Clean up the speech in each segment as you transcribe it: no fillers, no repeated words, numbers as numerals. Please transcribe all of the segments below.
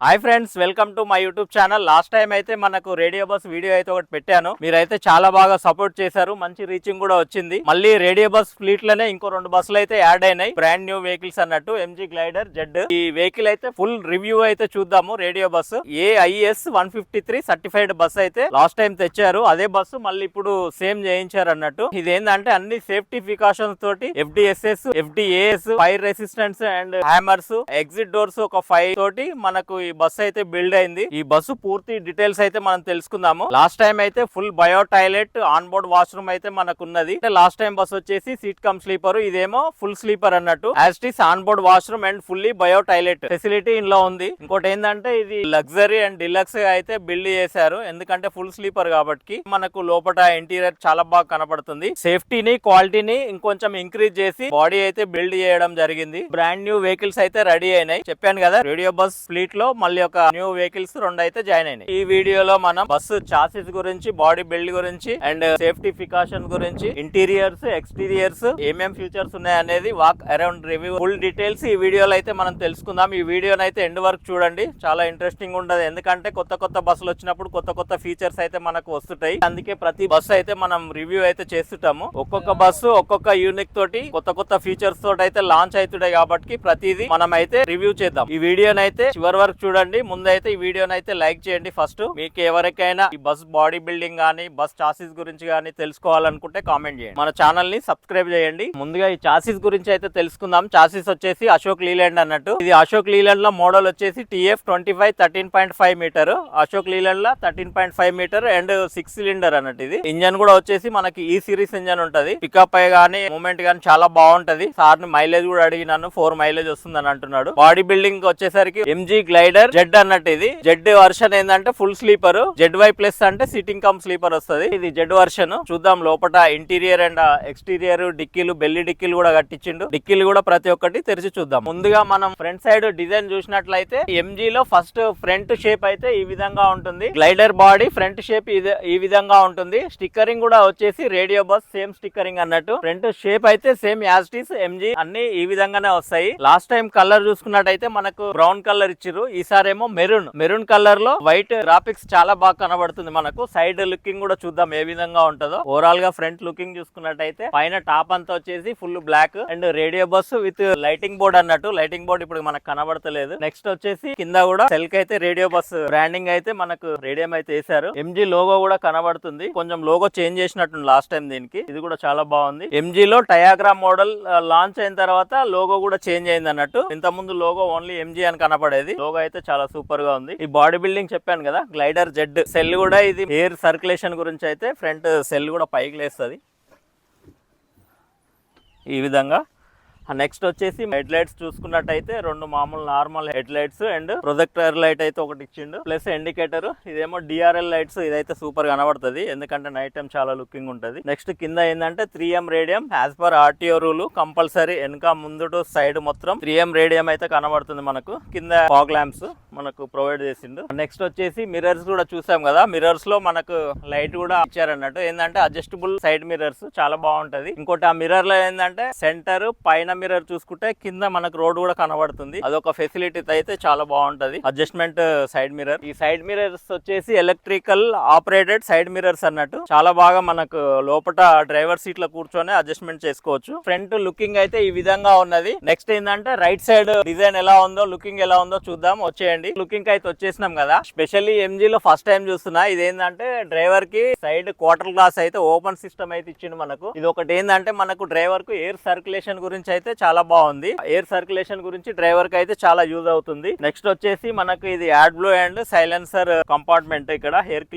Hi friends, welcome to my YouTube channel. Last time అయితే మనకు radio bus video అయితే ఒకటి పెట్టాను. మీరైతే చాలా బాగా సపోర్ట్ చేశారు, మంచి రీచింగ్ కూడా వచ్చింది. మళ్ళీ రేడియో బస్ ఫ్లీట్ లోనే ఇంకో 2 బస్సులు అయితే యాడ్ అయినాయి, బ్రాండ్ న్యూ వెహికల్స్ అన్నట్టు. MG glider Z. ఈ వెహికల్ అయితే ఫుల్ రివ్యూ అయితే చూద్దాము. Radio bus AIS 153 certified bus అయితే లాస్ట్ టైం తెచ్చారు. అదే బస్సు మళ్ళీ ఇప్పుడు సేమ్ చేయించారు అన్నట్టు. ఇదేంటంటే అన్ని సేఫ్టీ ప్రికాషన్స్ తోటి FDSS, FDAS, fire resistance and hammers, exit doors ఒక 5 తోటి మనకు ఈ బస్సు అయితే బిల్డ్ అయింది. ఈ బస్సు పూర్తి డీటెయిల్స్ అయితే మనం తెలుసుకుందాము. లాస్ట్ టైం అయితే full bio toilet, on board washroom అయితే మనకు ఉన్నది. లాస్ట్ టైం బస్ వచ్చేసి సీట్ కమ్ స్లీపర్, ఇదేమో ఫుల్ స్లీపర్ అన్నట్టు. As it is on board washroom and fully bio toilet facility ఇందులో ఉంది. ఇంకోటి ఏంటంటే ఇది లగ్జరీ అండ్ డిలక్స్ అయితే బిల్డ్ చేశారు, ఎందుకంటే ఫుల్ స్లీపర్ కాబట్టి మనకు లోపల ఇంటీరియర్ చాలా బాగా కనపడుతుంది. సేఫ్టీని, క్వాలిటీని ఇంకొంచెం ఇంక్రీజ్ చేసి బాడీ అయితే బిల్డ్ చేయడం జరిగింది. బ్రాండ్ న్యూ వెహికల్స్ అయితే రెడీ అయినాయి. చెప్పాను కదా, రేడియో బస్ ఫ్లీట్ లో మళ్ళీ ఒక న్యూ వెహికల్స్ 2 అయితే జాయిన్ అయినాయి. ఈ వీడియోలో మనం బస్సు చాసిస్ గురించి, బాడీ బిల్డ్ గురించి అండ్ సేఫ్టీ ప్రికాషన్ గురించి, ఇంటీరియర్స్, ఎక్స్టీరియర్స్ ఏమేం ఫీచర్స్ ఉన్నాయి అనేది walk around review full details ఈ వీడియోలో అయితే మనం తెలుసుకుందాం. ఈ వీడియోని అయితే ఎండ్ వరకు చూడండి, చాలా ఇంట్రెస్టింగ్ ఉంటది. ఎందుకంటే కొత్త బస్సులు వచ్చినప్పుడు కొత్త ఫీచర్స్ అయితే మనకు వస్తుంటాయి. అందుకే ప్రతి బస్సు అయితే మనం రివ్యూ అయితే చేస్తుంటాము. ఒక్కొక్క బస్సు ఒక్కొక్క యూనిక్ తోటి కొత్త ఫీచర్స్ తోటి అయితే లాంచ్ అవుతున్నాయి కాబట్టి ప్రతిదీ మనం అయితే రివ్యూ చేద్దాం. ఈ వీడియోని అయితే చివరి వరకు చూడండి. ముందైతే ఈ వీడియోని అయితే లైక్ చేయండి. ఫస్ట్ మీకు ఎవరికైనా ఈ బస్ బాడీ బిల్డింగ్ గానీ, బస్ చాసిస్ గురించి గానీ తెలుసుకోవాలనుకుంటే కామెంట్ చేయండి. మన ఛానల్ ని సబ్స్క్రైబ్ చేయండి. ముందుగా ఈ చాసిస్ గురించి అయితే తెలుసుకుందాం. చాసిస్ వచ్చేసి అశోక్ లీలాండ్ అన్నట్టు. ఇది అశోక్ లీలాండ్ లో మోడల్ వచ్చేసి TF25 13.5 మీటర్. అశోక్ లీలాండ్ లో 13.5 మీటర్ అండ్ 6 సిలిండర్ అన్నట్టు. ఇది ఇంజన్ కూడా వచ్చేసి మనకి ఈ సిరీస్ ఇంజన్ ఉంటది. పికప్ అయ్యి గానీ, మూమెంట్ గానీ చాలా బాగుంటది. సార్ ని మైలేజ్ కూడా అడిగినాను, 4 మైలేజ్ వస్తుంది అని అంటున్నాడు. బాడీ బిల్డింగ్ వచ్చేసరికి ఎంజీ గ్లైడర్ జెడ్ అన్నట్టు. ఇది జెడ్ వర్షన్ ఏంటంటే ఫుల్ స్లీపర్. ZY ప్లస్ అంటే సిట్టింగ్ కమ్ స్లీపర్ వస్తుంది. ఇది జెడ్ వర్షన్. చూద్దాం లోపల ఇంటీరియర్ అండ్ ఎక్స్టీరియర్. డిక్కీలు, బెల్లి డిక్కీలు కూడా కట్టించిండు. డిక్కీలు కూడా ప్రతి ఒక్కటి తెరిచి చూద్దాం. ముందుగా మనం ఫ్రంట్ సైడ్ డిజైన్ చూసినట్లయితే ఎంజీ లో ఫస్ట్ ఫ్రంట్ షేప్ అయితే ఈ విధంగా ఉంటుంది. గ్లైడర్ బాడీ ఫ్రంట్ షేప్ ఈ విధంగా ఉంటుంది. స్టిక్కరింగ్ కూడా వచ్చేసి రేడియో బస్ సేమ్ స్టిక్కరింగ్ అన్నట్టు. ఫ్రంట్ షేప్ అయితే same as it is MG అన్ని ఈ విధంగానే వస్తాయి. లాస్ట్ టైం కలర్ చూసుకున్నట్టయితే మనకు బ్రౌన్ కలర్ ఇచ్చిర్రు, ఈసారి ఏమో మెరూన్ కలర్ లో వైట్ గ్రాఫిక్స్ చాలా బాగా కనబడుతుంది మనకు. సైడ్ లుకింగ్ కూడా చూద్దాం ఏ విధంగా ఉంటుందో. ఓవరాల్ గా ఫ్రంట్ లుకింగ్ చూసుకున్నట్టయితే పైన టాప్ అంతా వచ్చేసి full black and radio bus with lighting board అన్నట్టు. లైటింగ్ బోర్డ్ ఇప్పుడు మనకు కనబడతలేదు. నెక్స్ట్ వచ్చేసి కింద కూడా సెల్ కి అయితే రేడియో బస్ బ్రాండింగ్ అయితే మనకు రేడియం అయితే వేసారు. ఎంజీ లోగో కూడా కనబడుతుంది. కొంచెం లోగో చేంజ్ చేసినట్టుంది లాస్ట్ టైం దీనికి. ఇది కూడా చాలా బాగుంది. ఎంజీ లో టయాగ్రామ్ మోడల్ లాంచ్ అయిన తర్వాత లోగో కూడా చేంజ్ అయింది అన్నట్టు. ఇంత ముందు లోగో ఓన్లీ ఎంజీ అని కనపడేది. లోగో అయితే చాలా సూపర్ గా ఉంది. ఈ బాడీ బిల్డింగ్ చెప్పాను కదా, గ్లైడర్ జెడ్. సెల్ కూడా ఇది ఎయిర్ సర్క్యులేషన్ గురించి అయితే ఫ్రంట్ సెల్ కూడా పైకి లేస్తుంది ఈ విధంగా. నెక్స్ట్ వచ్చేసి హెడ్ లైట్స్ చూసుకున్నట్టయితే 2 మామూలు normal head lights and projector light అయితే ఒకటి ఇచ్చిండు, ప్లస్ ఇండికేటర్. ఇదేమో DRL లైట్స్. ఇదైతే సూపర్ కనబడుతుంది, ఎందుకంటే నైట్ టైం చాలా లుకింగ్ ఉంటుంది. నెక్స్ట్ కింద ఏంటంటే 3M radium. As per RTO rule compulsory వెనక ముందు టు సైడ్ మొత్తం 3M రేడియం అయితే కనబడుతుంది మనకు. కింద ఫాగ్ ల్యాంప్స్ మనకు ప్రొవైడ్ చేసిండు. నెక్స్ట్ వచ్చేసి మిర్రర్స్ కూడా చూసాం కదా, మిర్రర్స్ లో మనకు లైట్ కూడా ఇచ్చారన్నట్టు. ఏంటంటే అడ్జస్టబుల్ సైడ్ మిర్రర్స్ చాలా బాగుంటది. ఇంకోటి ఆ మిర్రర్ లో ఏంటంటే సెంటర్ పైన మిర్రర్ చూసుకుంటే కింద మనకు రోడ్ కూడా కనబడుతుంది. అదొక ఫెసిలిటీ అయితే చాలా బాగుంటది, అడ్జస్ట్మెంట్ సైడ్ మిర్రర్. ఈ సైడ్ మిర్రర్స్ వచ్చేసి ఎలక్ట్రికల్ ఆపరేటెడ్ సైడ్ మిర్రర్స్ అన్నట్టు. చాలా బాగా మనకు లోపల డ్రైవర్ సీట్ లో కూర్చొని అడ్జస్ట్మెంట్ చేసుకోవచ్చు. ఫ్రంట్ లుకింగ్ అయితే ఈ విధంగా ఉన్నది. నెక్స్ట్ ఏంటంటే రైట్ సైడ్ డిజైన్ ఎలా ఉందో, లుకింగ్ ఎలా ఉందో చూద్దాం, వచ్చేయండి. లుకింగ్ అయితే వచ్చేసినాం కదా. స్పెషల్లీ ఎంజీ లో ఫస్ట్ టైం చూస్తున్నా. ఇదేంటంటే డ్రైవర్ కి సైడ్ క్వార్టర్ గ్లాస్ అయితే ఓపెన్ సిస్టమ్ అయితే ఇచ్చిండు మనకు. ఇది ఒకటి ఏంటంటే మనకు డ్రైవర్ కు ఎయిర్ సర్క్యులేషన్ గురించి అయితే చాలా బాగుంది. ఎయిర్ సర్క్యులేషన్ గురించి డ్రైవర్ కి అయితే చాలా యూజ్ అవుతుంది. నెక్స్ట్ వచ్చేసి మనకు ఇది add blow and silencer compartment. ఇక్కడ ఎయిర్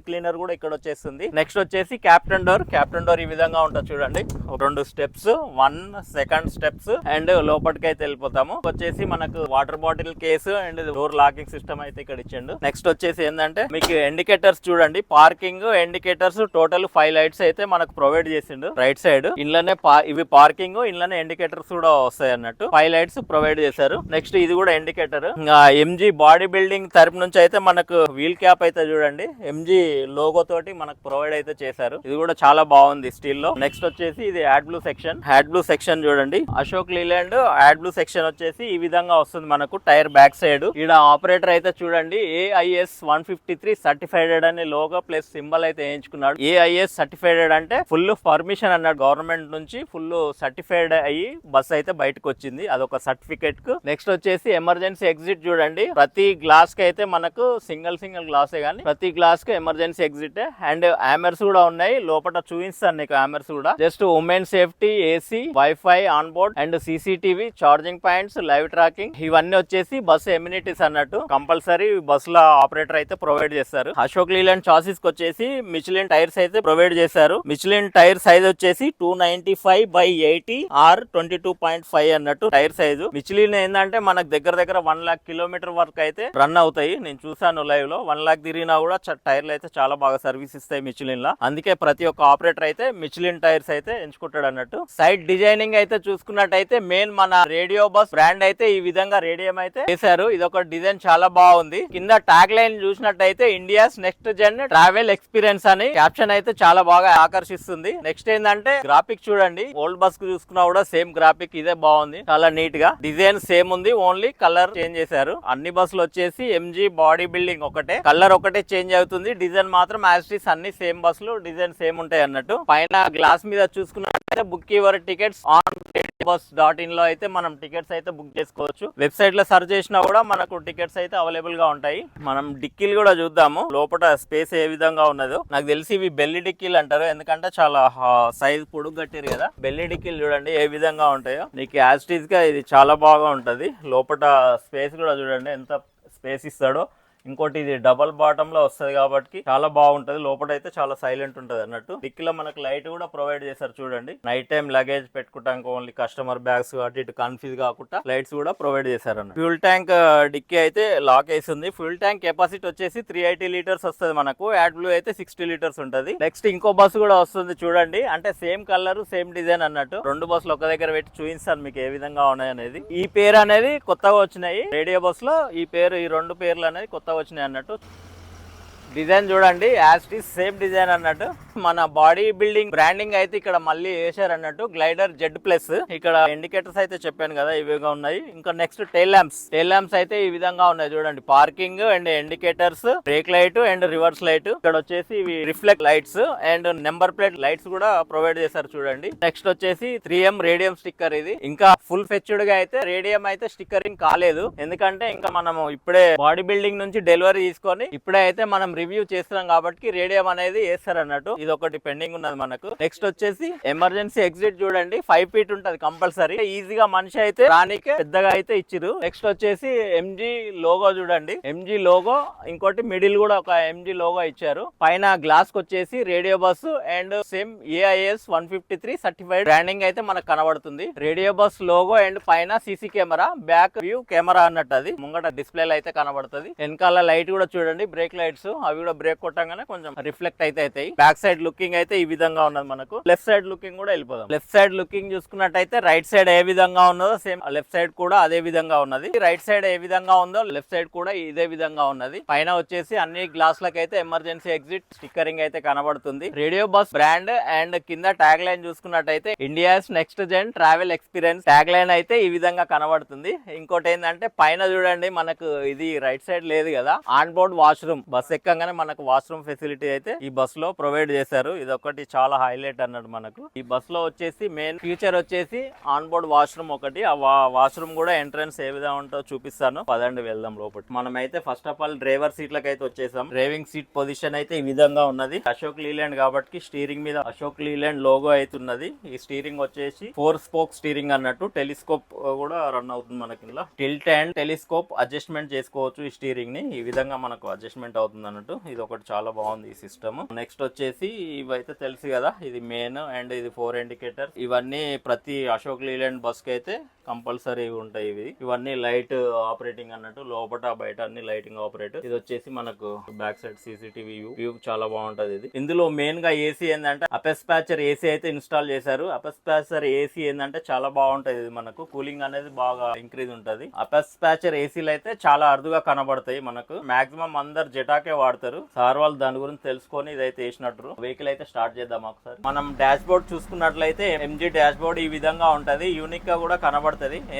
క్లీనర్ కూడా ఇక్కడ వచ్చేస్తుంది. నెక్స్ట్ వచ్చేసి క్యాప్టెన్ డోర్ ఈ విధంగా ఉంటుంది చూడండి. 2 స్టెప్స్, 1 సెకండ్ స్టెప్స్ అండ్ లోపలికి అయితే వెళ్ళిపోతాము. వచ్చేసి మనకు water bottle case and door locking system అయితే ఇక్కడ ఇచ్చిండు. నెక్స్ట్ వచ్చేసి ఏంటంటే మీకు ఇండికేటర్స్ చూడండి, పార్కింగ్ ఇండికేటర్స్ టోటల్ 5 లైట్స్ అయితే మనకు ప్రొవైడ్ చేసిండు రైట్ సైడ్. ఇన్లనే ఇవి పార్కింగ్, ఇన్లనే ఇండికేటర్ ఇండికేటర్స్ కూడా వస్తాయి అన్నట్టు. 5 లైట్స్ ప్రొవైడ్ చేశారు. నెక్స్ట్ ఇది కూడా ఇండికేటర్. ఇంకా ఎంజీ బాడీ బిల్డింగ్ తరపు నుంచి అయితే మనకు వీల్ క్యాప్ అయితే చూడండి ఎంజీ లోగో తోటి మనకు ప్రొవైడ్ అయితే చేశారు. ఇది కూడా చాలా బాగుంది స్టీల్ లో. నెక్స్ట్ వచ్చేసి ఇది AdBlue section. AdBlue section చూడండి, Ashok Leyland AdBlue section వచ్చేసి ఈ విధంగా వస్తుంది మనకు టైర్ బ్యాక్ సైడ్. ఇక్కడ ఆపరేటర్ అయితే చూడండి AIS 153 సర్టిఫైడెడ్ అనే లోగో ప్లస్ సింబల్ అయితే వేయించుకున్నాడు. AIS సర్టిఫైడెడ్ అంటే ఫుల్ పర్మిషన్ అన్నాడు గవర్నమెంట్ నుంచి, ఫుల్ సర్టిఫైడ్ అయ్యి బస్ అయితే బయటకు వచ్చింది, అదొక సర్టిఫికేట్ కు. నెక్స్ట్ వచ్చేసి ఎమర్జెన్సీ ఎగ్జిట్ చూడండి, ప్రతి గ్లాస్ కి అయితే మనకు సింగిల్ గ్లాసే కానీ ప్రతి గ్లాస్ కు ఎమర్జెన్సీ ఎగ్జిట్. అండ్ ఆమర్స్ కూడా ఉన్నాయి, లోపల చూపిస్తాను నీకు ఆమర్స్ కూడా. Just women safety, AC, wifi on board and CCTV, charging points, live tracking, ఇవన్నీ వచ్చేసి బస్ ఎమ్యూనిటీస్ అన్నట్టు కంపల్సరీ బస్ లో ఆపరేటర్ అయితే ప్రొవైడ్ చేస్తారు. అశోక్ లీలాండ్ చాసిస్ కి వచ్చేసి మిచిలిన్ టైర్స్ అయితే ప్రొవైడ్ చేశారు. మిచిలిన్ టైర్ సైజ్ వచ్చేసి 295/80 or 22.5 అన్నట్టు టైర్ సైజు. మిచిలిన్ ఏంటంటే మనకు దగ్గర 1 lakh కిలోమీటర్ వరకు అయితే రన్ అవుతాయి. నేను చూసాను లైవ్ లో, 1 lakh తిరిగినా కూడా టైర్లు అయితే చాలా బాగా సర్వీస్ ఇస్తాయి మిచిలిన్ లా. అందుకే ప్రతి ఒక్క ఆపరేటర్ అయితే మిచిలిన్ టైర్స్ అయితే ఎంచుకుంటాడు అన్నట్టు. సైడ్ డిజైనింగ్ అయితే చూసుకున్నట్టయితే మెయిన్ మన రేడియో బస్ బ్రాండ్ అయితే ఈ విధంగా రేడియం అయితే చేశారు. ఇది ఒక డిజైన్ చాలా బాగుంది. కింద ట్యాగ్ లైన్ చూసినట్టయితే India's next gen travel experience అని క్యాప్షన్ అయితే చాలా బాగా ఆకర్షిస్తుంది. నెక్స్ట్ ఏంటంటే గ్రాఫిక్ చూడండి, ఓల్డ్ బస్ కు చూసుకున్నా కూడా సేమ్ గ్రాఫిక్ ఇదే బాగుంది, చాలా నీట్ గా. డిజైన్ సేమ్ ఉంది, ఓన్లీ కలర్ చేంజ్ చేశారు. అన్ని బస్సులు వచ్చేసి ఎంజీ బాడీ బిల్డింగ్ ఒకటే, కలర్ ఒకటే చేంజ్ అవుతుంది, డిజైన్ మాత్రం యాస్టీస్ అన్ని సేమ్ బస్సులు డిజైన్ సేమ్ ఉంటాయి అన్నట్టు. పైన గ్లాస్ మీద చూసుకున్నట్టయితే book your tickets on bus.in లో అయితే మనం టికెట్స్ అయితే బుక్ చేసుకోవచ్చు. వెబ్సైట్ లో సర్చ్ చేసినా కూడా మనకు టికెట్స్ అయితే అవైలబుల్ గా ఉంటాయి. మనం డిక్కీలు కూడా చూద్దాము లోపల స్పేస్ ఏ విధంగా ఉన్నదో. నాకు తెలిసి ఇవి బెల్లి డిక్కీలు అంటారు, ఎందుకంటే చాలా సైజ్ పొడుగు కట్టారు కదా. బెల్లి డిక్కీలు చూడండి ఏ విధంగా ఉంటాయో. నీకు యాస్టీస్ గా ఇది చాలా బాగా ఉంటది. లోపల స్పేస్ కూడా చూడండి ఎంత స్పేస్ ఇస్తాడో. ఇంకోటి ఇది డబల్ బాటమ్ లో వస్తుంది కాబట్టి చాలా బాగుంటది. లోపల అయితే చాలా సైలెంట్ ఉంటది అన్నట్టు. డిక్కీలో మనకు లైట్ కూడా ప్రొవైడ్ చేశారు చూడండి. నైట్ టైం లగేజ్ పెట్టుకుంటానికి ఓన్లీ కస్టమర్ బ్యాగ్స్ కాబట్టి ఇటు కన్ఫ్యూజ్ కాకుండా లైట్స్ కూడా ప్రొవైడ్ చేశారు అన్నట్టు. ఫ్యూల్ ట్యాంక్ డిక్కీ అయితే లాక్ వేసింది. ఫ్యూల్ ట్యాంక్ కెపాసిటీ వచ్చేసి 380 లీటర్స్ వస్తుంది మనకు. యాడ్ బ్లూ అయితే 60 లీటర్స్ ఉంటది. నెక్స్ట్ ఇంకో బస్సు కూడా వస్తుంది చూడండి, అంటే సేమ్ కలర్ సేమ్ డిజైన్ అన్నట్టు. రెండు బస్సులు ఒక దగ్గర పెట్టి చూపిస్తాను మీకు ఏ విధంగా ఉన్నాయి అనేది. ఈ పేరు అనేది కొత్తగా వచ్చినాయి రేడియో బస్ లో. ఈ రెండు పేర్లు అనేది కొత్తగా వచ్చినాయి అన్నట్టు. డిజైన్ చూడండి యాస్టీస్ సేమ్ డిజైన్ అన్నట్టు. మన బాడీ బిల్డింగ్ బ్రాండింగ్ అయితే ఇక్కడ మళ్ళీ వేసారు అన్నట్టు. Glider Z+. ఇక్కడ ఇండికేటర్స్ అయితే చెప్పాను కదా ఇవిగా ఉన్నాయి. ఇంకా నెక్స్ట్ టైల్ ల్యాంప్స్ అయితే ఈ విధంగా ఉన్నాయి చూడండి. Parking and indicators, break light and reverse light. ఇక్కడ వచ్చేసి ఇవి reflect lights and number plate lights కూడా ప్రొవైడ్ చేశారు చూడండి. నెక్స్ట్ వచ్చేసి 3M రేడియం స్టిక్కర్. ఇది ఇంకా ఫుల్ ఫెచ్డ్ గా అయితే రేడియం అయితే స్టిక్కరింగ్ కాలేదు, ఎందుకంటే ఇంకా మనము ఇప్పుడే బాడీ బిల్డింగ్ నుంచి డెలివరీ తీసుకొని ఇప్పుడే అయితే మనం రివ్యూ చేస్తున్నాం కాబట్టి రేడియం అనేది వేస్తారు అన్నట్టు. ఇది ఒకటి పెండింగ్ ఉన్నది మనకు. నెక్స్ట్ వచ్చేసి ఎమర్జెన్సీ ఎగ్జిట్ చూడండి, 5 feet ఉంటది కంపల్సరీ. ఈజీగా మనిషి అయితే రానికే పెద్దగా అయితే ఇచ్చిరు. నెక్స్ట్ వచ్చేసి MG లోగో చూడండి, MG లోగో. ఇంకోటి మిడిల్ కూడా ఒక MG లోగో ఇచ్చారు. పైన గ్లాస్ కి వచ్చేసి radio bus and same AIS 153 certified branding అయితే మనకు కనబడుతుంది. రేడియో బస్ లోగో అండ్ పైన CC camera, back view camera అన్నట్టు. అది ముంగట డిస్ప్లేలో అయితే కనబడుతుంది. వెనకాల లైట్ కూడా చూడండి, బ్రేక్ లైట్స్, అవి కూడా బ్రేక్ కొట్టంగానే కొంచెం రిఫ్లెక్ట్ అయితే అవుతాయి. బ్యాక్ సైడ్ లుకింగ్ అయితే ఈ విధంగా ఉన్నది మనకు. లెఫ్ట్ సైడ్ లుకింగ్ కూడా వెళ్ళిపోదాం. లెఫ్ట్ సైడ్ లుకింగ్ చూసుకున్నట్టయితే రైట్ సైడ్ ఏ విధంగా ఉన్నదో సేమ్ లెఫ్ట్ సైడ్ కూడా అదే విధంగా ఉన్నది. రైట్ సైడ్ ఏ విధంగా ఉందో లెఫ్ట్ సైడ్ కూడా ఇదే విధంగా ఉన్నది. పైన వచ్చేసి అన్ని గ్లాసులకు అయితే ఎమర్జెన్సీ ఎగ్జిట్ స్టిక్కరింగ్ అయితే కనబడుతుంది. రేడియో బస్ బ్రాండ్ అండ్ కింద ట్యాగ్ లైన్ చూసుకున్నట్టయితే India's next gen travel experience tag line అయితే ఈ విధంగా కనబడుతుంది. ఇంకోటి ఏంటంటే పైన చూడండి మనకు ఇది రైట్ సైడ్ లేదు కదా, ఆన్ బోర్డ్ వాష్రూమ్. బస్ ఎక్కగానే మనకు వాష్రూమ్ ఫెసిలిటీ అయితే ఈ బస్ లో ప్రొవైడ్ చేశారు. ఇది ఒకటి చాలా హైలైట్ అన్నట్టు మనకు. ఈ బస్ లో వచ్చేసి మెయిన్ ఫీచర్ వచ్చేసి ఆన్ బోర్డ్ వాష్రూమ్ ఒకటి. ఆ వాష్రూమ్ కూడా ఎంట్రన్స్ ఏ విధంగా ఉంటుందో చూపిస్తాను, పదండి వెళ్దాం లోపల. మనం అయితే ఫస్ట్ ఆఫ్ ఆల్ డ్రైవర్ సీట్లకు అయితే వచ్చేసాం. డ్రైవింగ్ సీట్ పొజిషన్ అయితే ఈ విధంగా ఉన్నది. అశోక్ లీలాండ్ కాబట్టి స్టీరింగ్ మీద అశోక్ లీలాండ్ లోగో అయితే ఉన్నది. ఈ స్టీరింగ్ వచ్చేసి 4 స్పోక్ స్టీరింగ్ అన్నట్టు. టెలిస్కోప్ కూడా రన్ అవుతుంది మనకి. ఇలా టిల్ట్ అండ్ టెలిస్కోప్ అడ్జస్ట్మెంట్ చేసుకోవచ్చు ఈ స్టీరింగ్ ని. ఈ విధంగా మనకు అడ్జస్ట్మెంట్ అవుతుంది అన్నట్టు. అన్నట్టు. ఇది ఒకటి చాలా బాగుంది ఈ సిస్టమ్. నెక్స్ట్ వచ్చేసి ఇవైతే తెలుసు కదా, ఇది మెయిన్ అండ్ ఇది 4 ఇండికేటర్. ఇవన్నీ ప్రతి అశోక్ లీలాండ్ బస్ కి అయితే కంపల్సరీ ఉంటాయి. ఇవన్నీ లైట్ ఆపరేటింగ్ అన్నట్టు, లోపల బయట అన్ని లైటింగ్ ఆపరేట్. ఇది వచ్చేసి మనకు బ్యాక్ సైడ్ సీసీటీవీ వ్యూ చాలా బాగుంటది. ఇది ఇందులో మెయిన్ గా ఏసీ ఏంటంటే అపెస్పాచర్ ఏసీ అయితే ఇన్స్టాల్ చేశారు. అపెస్పాచర్ ఏసీ ఏంటంటే చాలా బాగుంటది. ఇది మనకు కూలింగ్ అనేది బాగా ఇంక్రీజ్ ఉంటది. అపెస్పాచర్ ఏసీలు అయితే చాలా అరుదుగా కనబడతాయి మనకు. మాక్సిమం అందరు జెటాకే వాడతారు. సార్ వాళ్ళు దాని గురించి తెలుసుకొని ఇదైతే వేసినట్టు. వెహికల్ అయితే స్టార్ట్ చేద్దాం ఒకసారి. మనం డాష్ బోర్డ్ చూసుకున్నట్లయితే ఎంజీ డాష్ బోర్డ్ ఈ విధంగా ఉంటది. యూనిక్ గా కూడా కనబడుతుంది.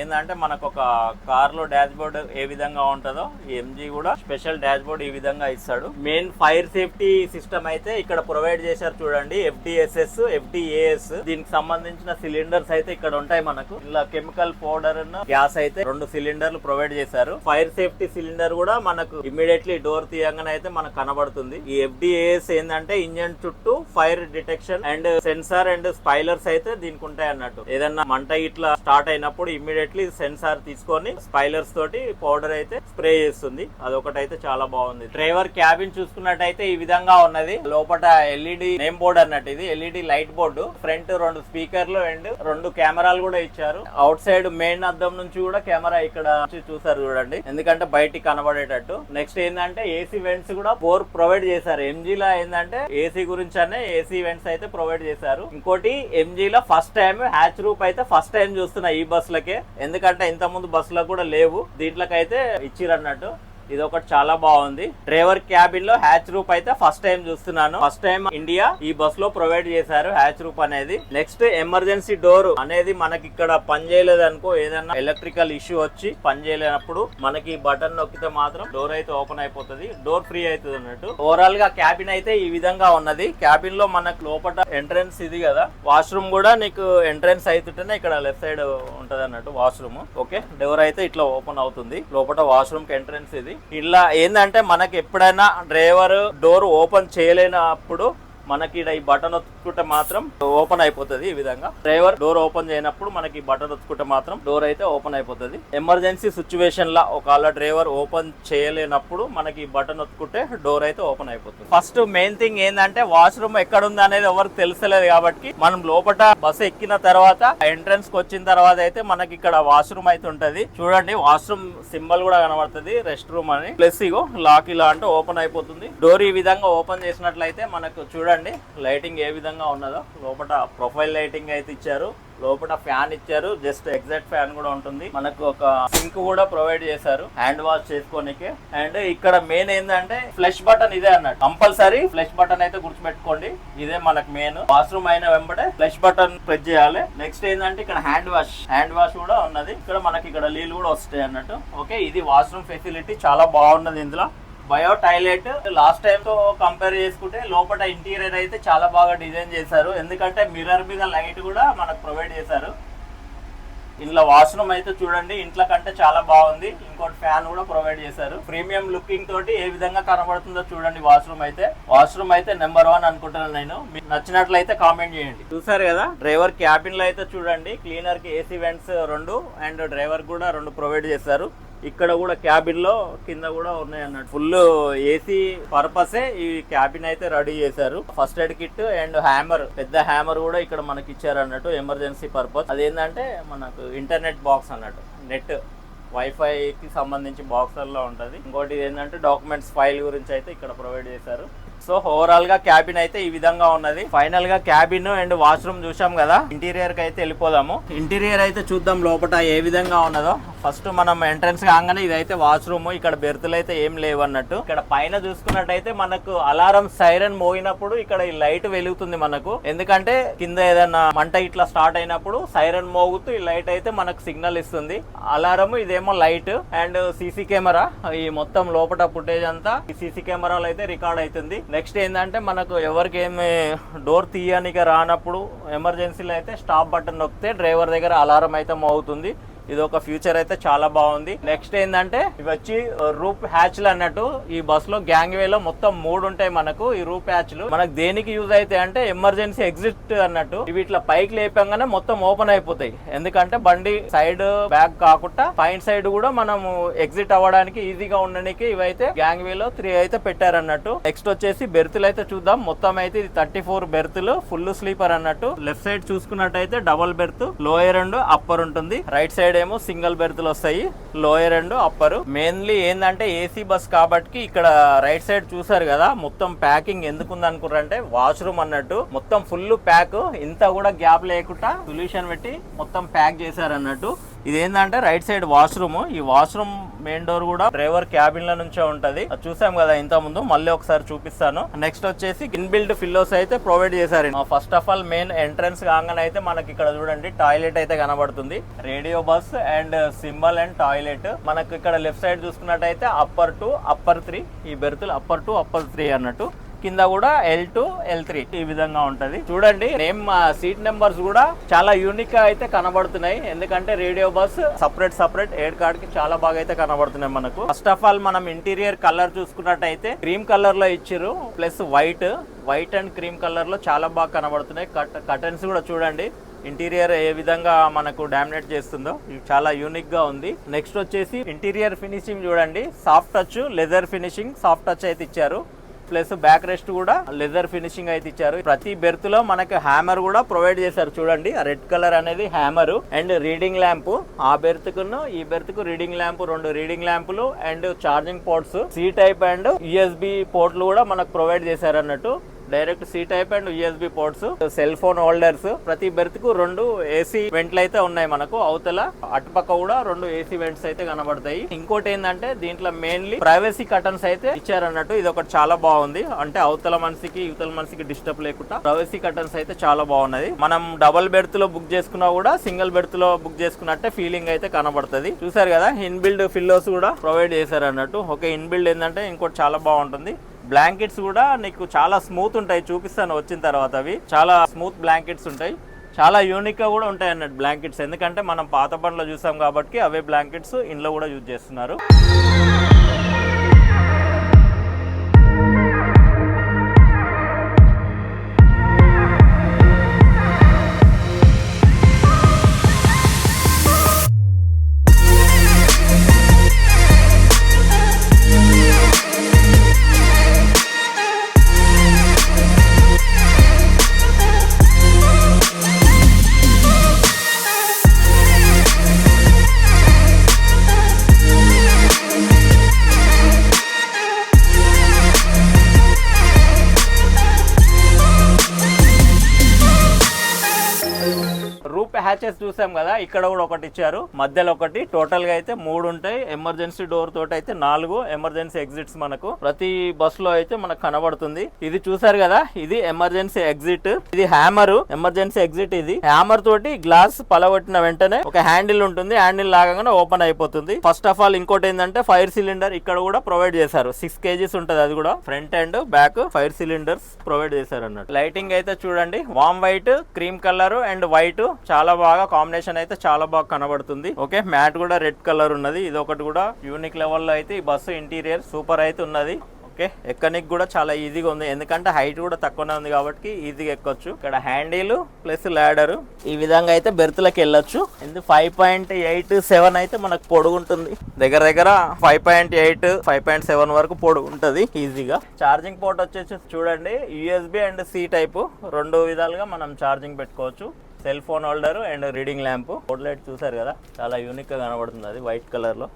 ఏంటంటే మనకు ఒక కార్ లో డాష్ బోర్డ్ ఏ విధంగా ఉంటుందో ఈ ఎంజీ కూడా స్పెషల్ డాష్ బోర్డ్ ఈ విధంగా ఇస్తాడు. మెయిన్ ఫైర్ సేఫ్టీ సిస్టమ్ అయితే ఇక్కడ ప్రొవైడ్ చేశారు చూడండి. FDSS, FDAS దీనికి సంబంధించిన సిలిండర్స్ అయితే ఇక్కడ ఉంటాయి మనకు. ఇలా కెమికల్ పౌడర్ గ్యాస్ అయితే 2 సిలిండర్లు ప్రొవైడ్ చేశారు. ఫైర్ సేఫ్టీ సిలిండర్ కూడా మనకు ఇమీడియట్లీ డోర్ తీయంగానే అయితే మనకు కనబడుతుంది. ఈ FDAS ఏంటంటే ఇంజన్ చుట్టూ fire detection and sensor and spoilers అయితే దీనికి ఉంటాయి అన్నట్టు. ఏదన్నా మంట ఇట్లా స్టార్ట్ అయినప్పుడు ఇమ్మీడియట్లీ సెన్సార్ తీసుకొని స్పైలర్స్ తోటి పౌడర్ అయితే స్ప్రే చేస్తుంది. అదొకటైతే చాలా బాగుంది. డ్రైవర్ క్యాబిన్ చూసుకున్నట్టయితే ఈ విధంగా ఉన్నది. లోపల LED నేమ్ బోర్డ్ అన్నట్టు. ఇది LED లైట్ బోర్డు. ఫ్రంట్ 2 స్పీకర్లు అండ్ 2 కెమెరాలు కూడా ఇచ్చారు. అవుట్ సైడ్ మెయిన్ అద్దం నుంచి కూడా కెమెరా ఇక్కడ చూసారు చూడండి, ఎందుకంటే బయటికి కనబడేటట్టు. నెక్స్ట్ ఏంటంటే ఏసీ వెంట్స్ కూడా 4 ప్రొవైడ్ చేశారు. ఎంజీలా ఏంటంటే ఏసీ గురించి అనే ఏసీ వెంట్స్ అయితే ప్రొవైడ్ చేశారు. ఇంకోటి ఎంజీలో ఫస్ట్ టైం హ్యాచ్ రూప్ అయితే ఫస్ట్ టైం చూస్తున్నా ఈ బస్సులకే, ఎందుకంటే ఇంత ముందు బస్సులకు కూడా లేవు. దీంట్లోకైతే ఇచ్చిరన్నట్టు. ఇది ఒకటి చాలా బాగుంది. డ్రైవర్ క్యాబిన్ లో హ్యాచ్ రూప్ అయితే ఫస్ట్ టైం చూస్తున్నాను. ఫస్ట్ టైం ఇండియా ఈ బస్ లో ప్రొవైడ్ చేశారు హ్యాచ్ రూప్ అనేది. నెక్స్ట్ ఎమర్జెన్సీ డోర్ అనేది మనకి ఇక్కడ పని చేయలేదు అనుకో, ఏదైనా ఎలక్ట్రికల్ ఇష్యూ వచ్చి పని చేయలేనప్పుడు మనకి బటన్ నొక్కితే మాత్రం డోర్ అయితే ఓపెన్ అయిపోతుంది. డోర్ ఫ్రీ అవుతుంది అన్నట్టు. ఓవరాల్ గా క్యాబిన్ అయితే ఈ విధంగా ఉన్నది. క్యాబిన్ లో మనకు లోపల ఎంట్రన్స్ ఇది కదా, వాష్రూమ్ కూడా నీకు ఎంట్రన్స్ అవుతుంటేనే ఇక్కడ లెఫ్ట్ సైడ్ ఉంటది అన్నట్టు వాష్రూమ్. ఓకే, డోర్ అయితే ఇట్లా ఓపెన్ అవుతుంది. లోపల వాష్రూమ్ కి ఎంట్రన్స్ ఇది. ఇలా ఏంటంటే మనకి ఎప్పుడైనా డ్రైవర్ డోర్ ఓపెన్ చేయలేనప్పుడు మనకి ఈ బటన్ ఒత్తుకుంటే మాత్రం ఓపెన్ అయిపోతుంది. ఈ విధంగా డ్రైవర్ డోర్ ఓపెన్ చేయనప్పుడు మనకి బటన్ ఒత్తుకుంటే మాత్రం డోర్ అయితే ఓపెన్ అయిపోతుంది. ఎమర్జెన్సీ సిచ్యువేషన్ లా ఒకవేళ డ్రైవర్ ఓపెన్ చేయలేనప్పుడు మనకి బటన్ ఒత్తుకుంటే డోర్ అయితే ఓపెన్ అయిపోతుంది. ఫస్ట్ మెయిన్ థింగ్ ఏంటంటే వాష్రూమ్ ఎక్కడ ఉంది అనేది ఎవరికి తెలుసలేదు కాబట్టి మనం లోపల బస్సు ఎక్కిన తర్వాత ఎంట్రన్స్ కి వచ్చిన తర్వాత అయితే మనకి ఇక్కడ వాష్రూమ్ అయితే ఉంటది. చూడండి వాష్రూమ్ సింబల్ కూడా కనబడుతుంది, రెస్ట్ రూమ్ అని. ప్లస్ ఇగో లాక్ ఇలా అంటే ఓపెన్ అయిపోతుంది. డోర్ ఈ విధంగా ఓపెన్ చేసినట్లయితే మనకు చూడండి లైటింగ్ ఏ విధంగా ఉన్నదో. లోపల ప్రొఫైల్ లైటింగ్ అయితే ఇచ్చారు. లోపల ఫ్యాన్ ఇచ్చారు, జస్ట్ ఎగ్జాక్ట్ ఫ్యాన్ కూడా ఉంటుంది. మనకు ఒక సింక్ కూడా ప్రొవైడ్ చేశారు హ్యాండ్ వాష్ చేసుకోనికి. అండ్ ఇక్కడ మెయిన్ ఏంటంటే ఫ్లష్ బటన్ ఇదే అన్నట్టు. కంపల్సరీ ఫ్లష్ బటన్ అయితే గుర్తుపెట్టుకోండి. ఇదే మనకు మెయిన్. వాష్రూమ్ అయిన వెంబడే ఫ్లష్ బటన్ ప్రెస్ చేయాలి. నెక్స్ట్ ఏంటంటే ఇక్కడ హ్యాండ్ వాష్ కూడా ఉన్నది. ఇక్కడ మనకి ఇక్కడ నీళ్ళు కూడా వస్తాయి అన్నట్టు. ఓకే, ఇది వాష్రూమ్ ఫెసిలిటీ చాలా బాగున్నది. ఇందులో బయో టాయిలెట్ లాస్ట్ టైం తో కంపేర్ చేసుకుంటే లోపల ఇంటీరియర్ అయితే చాలా బాగా డిజైన్ చేశారు. ఎందుకంటే మిర్రర్ మీద లైట్ కూడా మనకు ప్రొవైడ్ చేశారు. ఇంట్లో వాష్రూమ్ అయితే చూడండి ఇంట్లో కంటే చాలా బాగుంది. ఇంకోటి ఫ్యాన్ కూడా ప్రొవైడ్ చేశారు. ప్రీమియం లుకింగ్ తోటి ఏ విధంగా కనబడుతుందో చూడండి. వాష్రూమ్ అయితే నెంబర్ 1 అనుకుంటున్నాను నేను. మీకు నచ్చినట్లయితే కామెంట్ చేయండి. చూసారు కదా డ్రైవర్ క్యాబిన్ లో అయితే చూడండి క్లీనర్ కి ఏసీ వెంట్స్ 2 అండ్ డ్రైవర్ కూడా 2 ప్రొవైడ్ చేశారు. ఇక్కడ కూడా క్యాబిన్ లో కింద కూడా ఉన్నాయి అన్నట్టు. ఫుల్ ఏసీ పర్పసే ఈ క్యాబిన్ అయితే రెడీ చేశారు. First aid kit and hammer, పెద్ద హ్యామర్ కూడా ఇక్కడ మనకి ఇచ్చారు అన్నట్టు ఎమర్జెన్సీ పర్పస్. అదేంటంటే మనకు ఇంటర్నెట్ బాక్స్ అన్నట్టు, నెట్ వైఫై కి సంబంధించి బాక్సర్లో ఉంటుంది. ఇంకోటి ఏంటంటే డాక్యుమెంట్స్ ఫైల్ గురించి అయితే ఇక్కడ ప్రొవైడ్ చేశారు. సో ఓవరాల్ గా క్యాబిన్ అయితే ఈ విధంగా ఉన్నది. ఫైనల్ గా క్యాబిన్ అండ్ వాష్రూమ్ చూసాం కదా. ఇంటీరియర్ కి అయితే వెళ్ళిపోదాము. ఇంటీరియర్ అయితే చూద్దాం లోపల ఏ విధంగా ఉన్నదో. ఫస్ట్ మనం ఎంట్రన్స్ కాగానే ఇదైతే వాష్రూమ్. ఇక్కడ బెర్తులు అయితే ఏం లేవు అన్నట్టు. ఇక్కడ పైన చూసుకున్నట్టయితే మనకు అలారం సైరన్ మోగినప్పుడు ఇక్కడ ఈ లైట్ వెలుగుతుంది మనకు. ఎందుకంటే కింద ఏదైనా మంట ఇట్లా స్టార్ట్ అయినప్పుడు సైరన్ మోగుతూ ఈ లైట్ అయితే మనకు సిగ్నల్ ఇస్తుంది. అలారం ఇదేమో లైట్ అండ్ సీసీ కెమెరా. ఈ మొత్తం లోపల ఫుటేజ్ అంతా ఈ సీసీ కెమెరాలు అయితే రికార్డ్ అవుతుంది. నెక్స్ట్ ఏంటంటే మనకు ఎవరికి ఏమి డోర్ తీయడానికి రానప్పుడు ఎమర్జెన్సీలో అయితే స్టాప్ బటన్ నొక్కితే డ్రైవర్ దగ్గర అలారం అయితే మోగుతుంది. ఇది ఒక ఫ్యూచర్ అయితే చాలా బాగుంది. నెక్స్ట్ ఏంటంటే ఇవి వచ్చి రూప్ హ్యాచ్లు అన్నట్టు. ఈ బస్ లో గ్యాంగ్ వే లో మొత్తం 3 ఉంటాయి మనకు ఈ రూప్ హ్యాచ్లు. మనకు దేనికి యూజ్ అయితే అంటే ఎమర్జెన్సీ ఎగ్జిట్ అన్నట్టు. ఇవి ఇట్లా పైకి లేపంగానే మొత్తం ఓపెన్ అయిపోతాయి. ఎందుకంటే బండి సైడ్ బ్యాక్ కాకుండా పైన సైడ్ కూడా మనము ఎగ్జిట్ అవ్వడానికి ఈజీగా ఉండడానికి ఇవైతే గ్యాంగ్ వే లో 3 అయితే పెట్టారన్నట్టు. నెక్స్ట్ వచ్చేసి బెర్తులు అయితే చూద్దాం. మొత్తం అయితే ఇది 34 బెర్తులు, ఫుల్ స్లీపర్ అన్నట్టు. లెఫ్ట్ సైడ్ చూసుకున్నట్టయితే double berth, lower and upper ఉంటుంది. రైట్ సైడ్ ఏమో సింగిల్ బెర్తులు వస్తాయి, లోయర్ అండ్ అప్పర్. మెయిన్లీ ఏంటంటే ఏసీ బస్ కాబట్టి ఇక్కడ రైట్ సైడ్ చూసారు కదా మొత్తం ప్యాకింగ్ ఎందుకుంది అనుకున్నారంటే వాష్రూమ్ అన్నట్టు. మొత్తం ఫుల్ ప్యాక్, ఇంత కూడా గ్యాప్ లేకుండా సొల్యూషన్ పెట్టి మొత్తం ప్యాక్ చేశారు అన్నట్టు. ఇదేంటంటే రైట్ సైడ్ వాష్రూమ్. ఈ వాష్రూమ్ మెయిన్ డోర్ కూడా డ్రైవర్ క్యాబిన్ లో నుంచే ఉంటది. అది చూసాం కదా ఇంత ముందు, మళ్ళీ ఒకసారి చూపిస్తాను. నెక్స్ట్ వచ్చేసి ఇన్బిల్డ్ ఫిల్లోస్ అయితే ప్రొవైడ్ చేశారు. First of all main entrance కాగానే అయితే మనకి ఇక్కడ చూడండి టాయిలెట్ అయితే కనబడుతుంది. Radio bus and symbol and toilet. మనకు ఇక్కడ లెఫ్ట్ సైడ్ చూసుకున్నట్టయితే అప్పర్ 2 అప్పర్ 3 ఈ బెర్తులు అప్పర్ 2 అప్పర్ 3 అన్నట్టు. కింద కూడా L2 L3 ఈ విధంగా ఉంటది. చూడండి నేమ్ సీట్ నెంబర్స్ కూడా చాలా యూనిక్ గా అయితే కనబడుతున్నాయి. ఎందుకంటే radio bus separate air card కి చాలా బాగా అయితే కనబడుతున్నాయి మనకు. ఫస్ట్ ఆఫ్ ఆల్ మనం ఇంటీరియర్ కలర్ చూసుకున్నట్టయితే క్రీమ్ కలర్ లో ఇచ్చిర్రు, plus white and cream colour లో చాలా బాగా కనబడుతున్నాయి. కర్టన్స్ కూడా చూడండి ఇంటీరియర్ ఏ విధంగా మనకు డామినేట్ చేస్తుందో, ఇది చాలా యూనిక్ గా ఉంది. నెక్స్ట్ వచ్చేసి ఇంటీరియర్ ఫినిషింగ్ చూడండి, soft touch leather finishing, soft touch అయితే ఇచ్చారు. ప్లస్ బ్యాక్ రెస్ట్ కూడా లెదర్ ఫినిషింగ్ అయితే ఇచ్చారు. ప్రతి బెర్త్ లో మనకి హ్యామర్ కూడా ప్రొవైడ్ చేశారు. చూడండి రెడ్ కలర్ అనేది హ్యామర్ అండ్ రీడింగ్ ల్యాంప్. ఆ బెర్త్ కును ఈ బెర్త్ కు రీడింగ్ ల్యాంప్, 2 రీడింగ్ ల్యాంపులు and charging ports, C type and USB పోర్ట్లు కూడా మనకు ప్రొవైడ్ చేశారు అన్నట్టు. Direct C type and USB ports, cell phone holders. ప్రతి బెర్త్ కు 2 ఏసీ వెంట్లు అయితే ఉన్నాయి మనకు. అవతల అటుపక్క కూడా 2 ఏసీ వెంట్స్ అయితే కనబడతాయి. ఇంకోటి ఏంటంటే దీంట్లో మెయిన్లీ ప్రైవసీ కర్టన్స్ అయితే ఇచ్చారన్నట్టు. ఇది ఒకటి చాలా బాగుంది. అంటే అవతల మనిషికి ఇవతల మనిషికి డిస్టర్బ్ లేకుండా ప్రైవసీ కర్టన్స్ అయితే చాలా బాగున్నది. మనం డబుల్ బెర్త్ లో బుక్ చేసుకున్నా కూడా సింగిల్ బెర్త్ లో బుక్ చేసుకున్నట్టే ఫీలింగ్ అయితే కనబడుతుంది. చూసారు కదా ఇన్బిల్డ్ ఫిల్లోస్ కూడా ప్రొవైడ్ చేశారు అన్నట్టు. ఒక ఇన్బిల్డ్ ఏంటంటే ఇంకోటి చాలా బాగుంటుంది. బ్లాంకెట్స్ కూడా నీకు చాలా స్మూత్ ఉంటాయి, చూపిస్తాను వచ్చిన తర్వాత. అవి చాలా స్మూత్ బ్లాంకెట్స్ ఉంటాయి, చాలా యూనిక్ గా కూడా ఉంటాయి అన్నట్టు బ్లాంకెట్స్. ఎందుకంటే మనం పాత బండ్లో చూసాం కాబట్టి అవే బ్లాంకెట్స్ ఇంట్లో కూడా యూజ్ చేస్తున్నారు. హ్యాచెస్ చూసాం కదా, ఇక్కడ కూడా ఒకటి ఇచ్చారు, మధ్యలో ఒకటి. టోటల్ గా అయితే 3 ఉంటాయి. ఎమర్జెన్సీ డోర్ తోటి అయితే 4 ఎమర్జెన్సీ ఎగ్జిట్స్ మనకు ప్రతి బస్ లో అయితే మనకు కనబడుతుంది. ఇది చూసారు కదా, ఇది ఎమర్జెన్సీ ఎగ్జిట్, ఇది హ్యామర్ ఎమర్జెన్సీ ఎగ్జిట్. ఇది హ్యామర్ తోటి గ్లాస్ పలగొట్టిన వెంటనే ఒక హ్యాండిల్ ఉంటుంది, హ్యాండిల్ లాగానే ఓపెన్ అయిపోతుంది. ఫస్ట్ ఆఫ్ ఆల్ ఇంకోటి ఏంటంటే ఫైర్ సిలిండర్ ఇక్కడ కూడా ప్రొవైడ్ చేశారు. 6 kgs ఉంటుంది. అది కూడా front and back fire cylinders provide చేశారు అన్నట్టు. లైటింగ్ అయితే చూడండి, వామ్ white, cream colour and white చాలా బాగా కాంబినేషన్ అయితే చాలా బాగా కనబడుతుంది. ఓకే, మ్యాట్ కూడా రెడ్ కలర్ ఉన్నది. ఇది ఒకటి కూడా యూనిక్ లెవెల్లో అయితే ఈ బస్సు ఇంటీరియర్ సూపర్ అయితే ఉన్నది. ఓకే, ఎక్కనికి కూడా చాలా ఈజీగా ఉంది, ఎందుకంటే హైట్ కూడా తక్కువనే ఉంది కాబట్టి ఈజీగా ఎక్కొచ్చు. ఇక్కడ హ్యాండిల్ ప్లస్ ల్యాడర్ ఈ విధంగా అయితే బెర్త్లకి వెళ్ళొచ్చు. 5.87 అయితే మనకు పొడుగు ఉంటుంది, దగ్గర 5.8 5.7 వరకు పొడుగు ఉంటుంది ఈజీగా. ఛార్జింగ్ పోర్ట్ వచ్చేసి చూడండి, యూఎస్బి అండ్ సి టైప్ 2 విధాలుగా మనం ఛార్జింగ్ పెట్టుకోవచ్చు. Cell phone holder and reading lamp. Four light చూసారు కదా, చాలా యూనిక్ గా కనబడుతుంది, అది వైట్ కలర్ లో.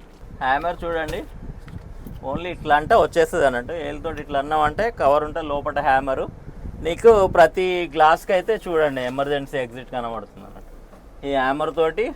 హ్యామర్ చూడండి, ఓన్లీ ఇట్లా అంటే వచ్చేస్తుంది అన్నట్టు. ఏళ్ళతో ఇట్లా అన్నామంటే కవర్ ఉంటే లోపల హ్యామరు. నీకు ప్రతి గ్లాస్కి అయితే చూడండి ఎమర్జెన్సీ ఎగ్జిట్ కనబడుతుంది అన్నట్టు. ఈ హ్యామర్ తోటి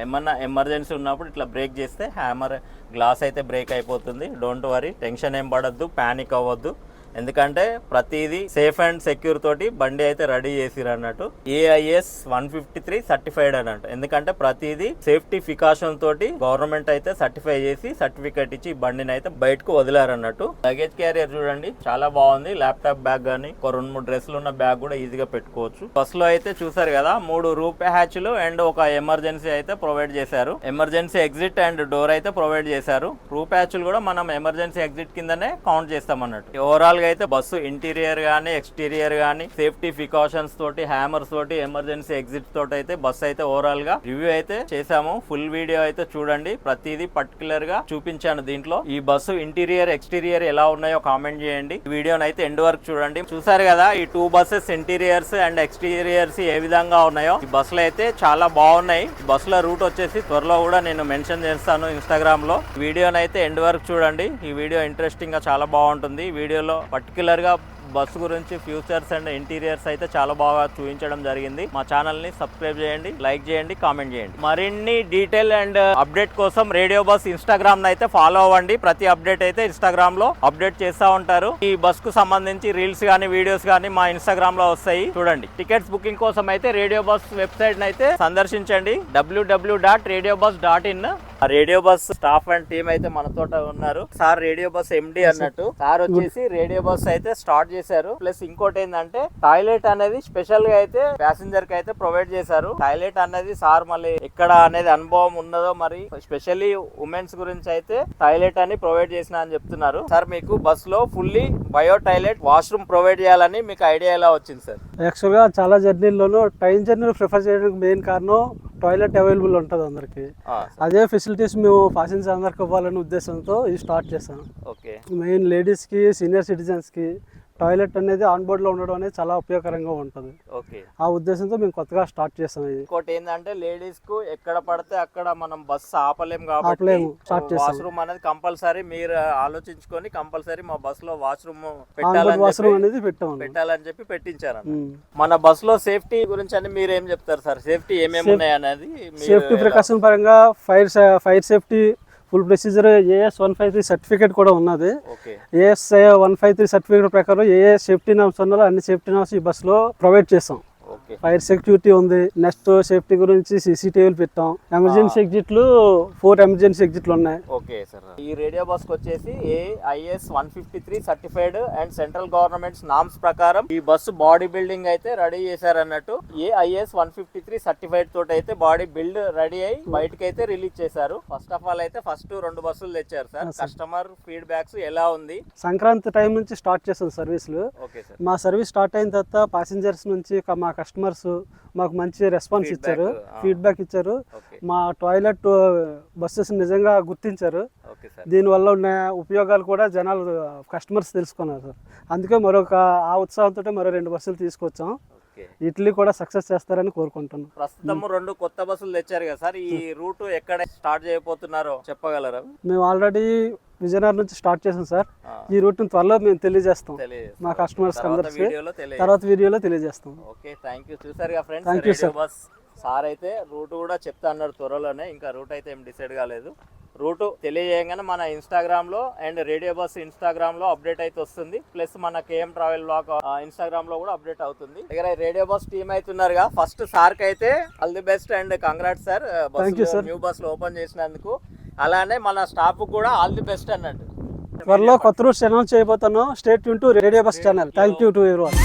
ఏమన్నా ఎమర్జెన్సీ ఉన్నప్పుడు ఇట్లా బ్రేక్ చేస్తే హ్యామర్ గ్లాస్ అయితే బ్రేక్ అయిపోతుంది. డోంట్ వరీ, టెన్షన్ ఏం పడద్దు, ప్యానిక్ అవ్వద్దు. ఎందుకంటే ప్రతిదీ సేఫ్ అండ్ సెక్యూర్ తోటి బండి అయితే రెడీ చేసిరు అన్నట్టు. AIS 153 సర్టిఫైడ్ అన్నట్టు. ఎందుకంటే ప్రతిదీ సేఫ్టీ ఫికాషన్ తోటి గవర్నమెంట్ అయితే సర్టిఫై చేసి సర్టిఫికేట్ ఇచ్చి ఈ బండిని అయితే బయటకు వదిలారు అన్నట్టు. లగేజ్ క్యారియర్ చూడండి చాలా బాగుంది. ల్యాప్టాప్ బ్యాగ్ గానీ ఒక 2-3 డ్రెస్సులు ఉన్న బ్యాగ్ కూడా ఈజీగా పెట్టుకోవచ్చు. బస్ లో అయితే చూసారు కదా 3 రూప్ హ్యాచ్లు అండ్ ఒక ఎమర్జెన్సీ అయితే ప్రొవైడ్ చేశారు. ఎమర్జెన్సీ ఎగ్జిట్ అండ్ డోర్ అయితే ప్రొవైడ్ చేశారు. రూప్ హ్యాచ్లు కూడా మనం ఎమర్జెన్సీ ఎగ్జిట్ కిందనే కౌంట్ చేస్తాం అన్నట్టు. ఓవరాల్ గా అయితే బస్సు ఇంటీరియర్ గానీ ఎక్స్టీరియర్ గానీ సేఫ్టీ ప్రికాషన్స్ తోటి హ్యామర్స్ తోటి ఎమర్జెన్సీ ఎగ్జిట్ తోటి అయితే బస్సు అయితే ఓవరాల్ గా రివ్యూ అయితే చేసాము. ఫుల్ వీడియో అయితే చూడండి. ప్రతిదీ పర్టికులర్ గా చూపించాను దీంట్లో. ఈ బస్సు ఇంటీరియర్ ఎక్స్టీరియర్ ఎలా ఉన్నాయో కామెంట్ చేయండి. ఈ వీడియోని అయితే ఎండ్ వరకు చూడండి. చూసారు కదా ఈ 2 బస్సెస్ ఇంటీరియర్స్ అండ్ ఎక్స్టీరియర్స్ ఏ విధంగా ఉన్నాయో. ఈ బస్సులు అయితే చాలా బాగున్నాయి. బస్సుల రూట్ వచ్చేసి త్వరలో కూడా నేను మెన్షన్ చేస్తాను ఇన్స్టాగ్రామ్ లో. వీడియోని అయితే ఎండ్ వరకు చూడండి. ఈ వీడియో ఇంట్రెస్టింగ్ గా చాలా బాగుంటుంది. ఈ వీడియోలో పర్టికులర్ గా బస్సు గురించి ఫ్యూచర్స్ అండ్ ఇంటీరియర్స్ అయితే చాలా బాగా చూపించడం జరిగింది. మా ఛానల్ ని సబ్స్క్రైబ్ చేయండి, లైక్ చేయండి, కామెంట్ చేయండి. మరిన్ని డీటెయిల్ అండ్ అప్డేట్ కోసం రేడియో బస్ ఇన్స్టాగ్రామ్ అయితే ఫాలో అవ్వండి. ప్రతి అప్డేట్ అయితే ఇన్స్టాగ్రామ్ లో అప్డేట్ చేస్తూ ఉంటారు. ఈ బస్ కు సంబంధించి రీల్స్ గానీ వీడియోస్ గానీ మా ఇన్స్టాగ్రామ్ లో వస్తాయి చూడండి. టికెట్స్ బుకింగ్ కోసం అయితే రేడియో బస్ వెబ్సైట్ అయితే సందర్శించండి www.radiobus.in. Radio bus staff and team అయితే మనతో ఉన్నారు. సార్ రేడియో బస్ MD అన్నట్టు. సార్ వచ్చేసి రేడియో బస్ అయితే స్టార్ట్ చేశారు. ప్లస్ ఇంకోటి ఏంటంటే టాయిలెట్ అనేది స్పెషల్ గా అయితే ప్యాసింజర్ కి అయితే ప్రొవైడ్ చేశారు. టాయిలెట్ అనేది సార్ మళ్ళీ ఎక్కడ అనేది అనుభవం ఉన్నదో మరి స్పెషల్లీ ఉమెన్స్ గురించి అయితే టాయిలెట్ అని ప్రొవైడ్ చేసిన అని చెప్తున్నారు. సార్ మీకు బస్ లో fully bio toilet washroom provide చేయాలని మీకు ఐడియా ఎలా వచ్చింది సార్? యాక్చువల్ గా చాలా జర్నీల్లోనూ ట్రైన్ జర్నీలు ప్రిఫర్ చేయడానికి మెయిన్ కారణం టాయిలెట్ అవైలబుల్ ఉంటుంది అందరికి. అదే ఫెసిలిటీస్ మేము ప్యాసింజర్స్ అందరికి ఇవ్వాలనే ఉద్దేశంతో ఇది స్టార్ట్ చేశాను. మెయిన్ లేడీస్ కి సీనియర్ సిటిజన్స్ కి టాయిలెట్ అనేది ఆన్ బోర్డ్ లో ఉండడం అనేది చాలా ఉపయోగకరంగా ఉంటుంది. ఆ ఉద్దేశంతో మేము కొత్తగా స్టార్ట్ చేస్తాం. ఇది ఇంకోటి ఏంటంటే లేడీస్ కు ఎక్కడ పడితే అక్కడ మనం బస్ ఆపలేం కాబట్టి వాష్రూమ్ అనేది కంపల్సరీ మీరు ఆలోచించుకొని కంపల్సరీ మా బస్ లో వాష్రూమ్ పెట్టాలని చెప్పి పెట్టించారు. మన బస్ లో సేఫ్టీ గురించి అని మీరు ఏం చెప్తారు సార్? సేఫ్టీ ఏమేమి ఉన్నాయి అనేది. సేఫ్టీ ప్రికాషన్ పరంగా fire safety full procedure AS 153 certificate కూడా ఉన్నది. AS 153 సర్టిఫికేట్ ప్రకారం ఏ సేఫ్టీ నామ్స్ ఉన్నారో అన్ని సేఫ్టీ నామ్స్ ఈ బస్ లో ప్రొవైడ్ చేస్తాం. ఫైర్ సెక్యూరిటీ ఉంది. నెక్స్ట్ సేఫ్టీ గురించి CCTVలు పెట్టాం. ఎమర్జెన్సీ ఎగ్జిట్లు 4 ఎమర్జెన్సీ ఎగ్జిట్లు ఉన్నాయి. Okay sir. ఈ రేడియో బస్ వచ్చేసి AIS 153 certified and central government norms ప్రకారం ఈ బస్సు బాడీ బిల్డింగ్ అయితే రెడీ చేశారు అన్నట్టు. AIS 153 సర్టిఫైడ్ తోటి అయితే బాడీ బిల్డ్ రెడీ అయ్యి బయటకి అయితే రిలీజ్ చేశారు. ఫస్ట్ ఆఫ్ ఆల్ అయితే ఫస్ట్ 2 బస్సులు తెచ్చారు సార్. కస్టమర్ ఫీడ్బ్యాక్స్ ఎలా ఉంది? సంక్రాంతి టైం నుంచి స్టార్ట్ చేస్తాం సర్వీసులు. మా సర్వీస్ స్టార్ట్ అయిన తర్వాత ప్యాసింజర్స్ నుంచి మా కస్టమర్స్ మాకు మంచి రెస్పాన్స్ ఇచ్చారు, ఫీడ్బ్యాక్ ఇచ్చారు. మా టాయిలెట్ బస్సెస్ నిజంగా గుర్తించారు. దీనివల్ల ఉన్న ఉపయోగాలు కూడా జనాలు కస్టమర్స్ తెలుసుకున్నారు సార్. అందుకే ఆ ఉత్సాహంతో మరో 2 బస్సులు తీసుకొచ్చాం. ఇట్లీ కూడా సక్సెస్ చేస్తారని కోరుకుంటున్నాం. ప్రస్తుతం 2 కొత్త బస్సులు తెచ్చారు కదా సార్. ఈ రూట్ ఎక్కడ స్టార్ట్ చేయబోతున్నారో చెప్పగలరా? మేము ఆల్రెడీ విజయనగరం నుంచి స్టార్ట్ చేసాం సార్. ఈ రూట్ త్వరలో మేము తెలియజేస్తాం మా కస్టమర్స్ అందరికి. తర్వాత వీడియోలో తెలియజేస్తాం. Okay, thank you. చూసారుగా ఫ్రెండ్స్, రేడియో బస్ సార్ అయితే రూట్ కూడా చెప్తా అన్నారు త్వరలోనే. ఇంకా రూట్ అయితే ఏం డిసైడ్ కాలేదు. రూట్ తెలియజేయగానే మన ఇన్స్టాగ్రామ్ లో అండ్ రేడియో బస్ ఇన్స్టాగ్రామ్ లో అప్డేట్ అయితే వస్తుంది. ప్లస్ మన KM ట్రావెల్ బ్లాగ్ ఇన్స్టాగ్రామ్ లో కూడా అప్డేట్ అవుతుంది. దగ్గర రేడియో బస్ టీమ్ అయితే ఉన్నారుగా. ఫస్ట్ సార్ కి అయితే all the best and congrats sir new bus లో ఓపెన్ చేసినందుకు. అలానే మన స్టాఫ్ కూడా ఆల్ ది బెస్ట్ అన్నట్టు. త్వరలో కొత్త రూట్స్ అనౌన్స్ చేయబోతున్నాం. Stay tune to radio bus channel. Thank you to everyone.